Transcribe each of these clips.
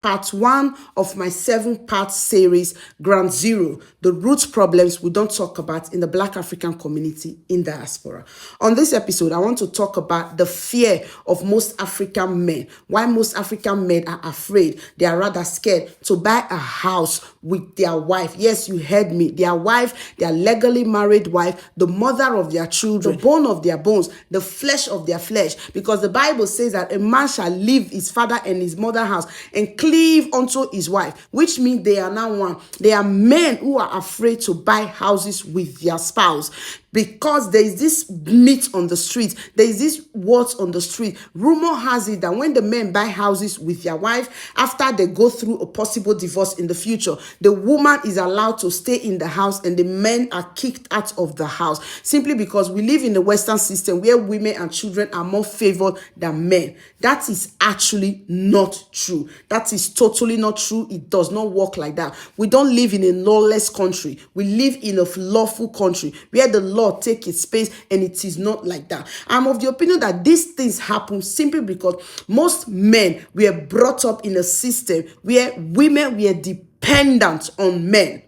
part 1 of my 7-part series, Ground Zero, the root problems we don't talk about in the Black African community in diaspora. On this episode, I want to talk about the fear of most African men, why most African men are afraid, they are rather scared to buy a house with their wife. Yes, you heard me, their wife, their legally married wife, the mother of their children, the bone of their bones, the flesh of their flesh, because the Bible says that a man shall leave his father and his mother's house and cleave unto his wife, which means they are now one. They are men who are afraid to buy houses with their spouse because there is this myth on the street, there is this words on the street. Rumor has it that when the men buy houses with their wife, after they go through a possible divorce in the future, the woman is allowed to stay in the house and the men are kicked out of the house, simply because we live in the Western system where women and children are more favored than men. That is actually not true. That is totally not true. It does not work like that. We don't live in a lawless country. We live in a lawful country where the law take its space, and it is not like that. I'm of the opinion that these things happen simply because most men were brought up in a system where women were dependent on men.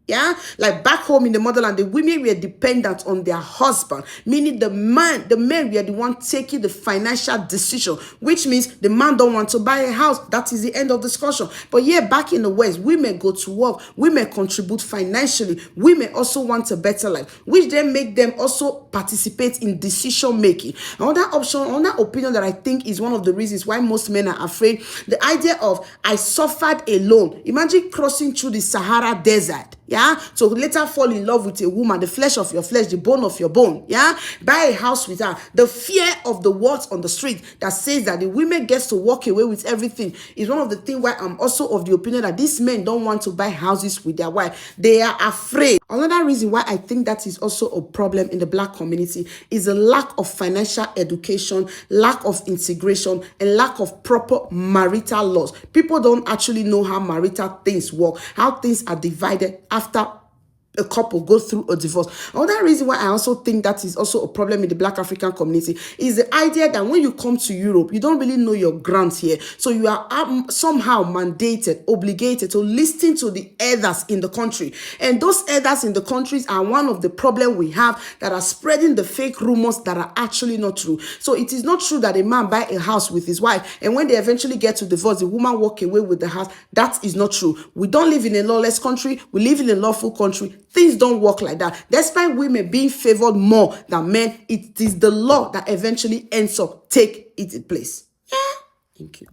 Yeah, like back home in the motherland, the women were dependent on their husband, meaning the men were the one taking the financial decision, which means the man don't want to buy a house. That is the end of discussion. But yeah, back in the West, women go to work, women contribute financially, women also want a better life, which then make them also participate in decision making. Another option, another opinion that I think is one of the reasons why most men are afraid, the idea of I suffered alone. Imagine crossing through the Sahara Desert. Yeah, so later fall in love with a woman, the flesh of your flesh, the bone of your bone. Yeah, buy a house with her. The fear of the words on the street that says that the women gets to walk away with everything is one of the things why I'm also of the opinion that these men don't want to buy houses with their wife. They are afraid. Another reason why I think that is also a problem in the Black community is a lack of financial education, lack of integration, and lack of proper marital laws. People don't actually know how marital things work, how things are divided after a couple go through a divorce. Another reason why I also think that is also a problem in the Black African community is the idea that when you come to Europe, you don't really know your ground here. So you are somehow mandated, obligated to listen to the elders in the country. And those elders in the countries are one of the problems we have that are spreading the fake rumors that are actually not true. So it is not true that a man buy a house with his wife and when they eventually get to divorce, the woman walk away with the house. That is not true. We don't live in a lawless country. We live in a lawful country. Things don't work like that. Despite women being favored more than men, it is the law that eventually ends up take its place. Yeah. Thank you.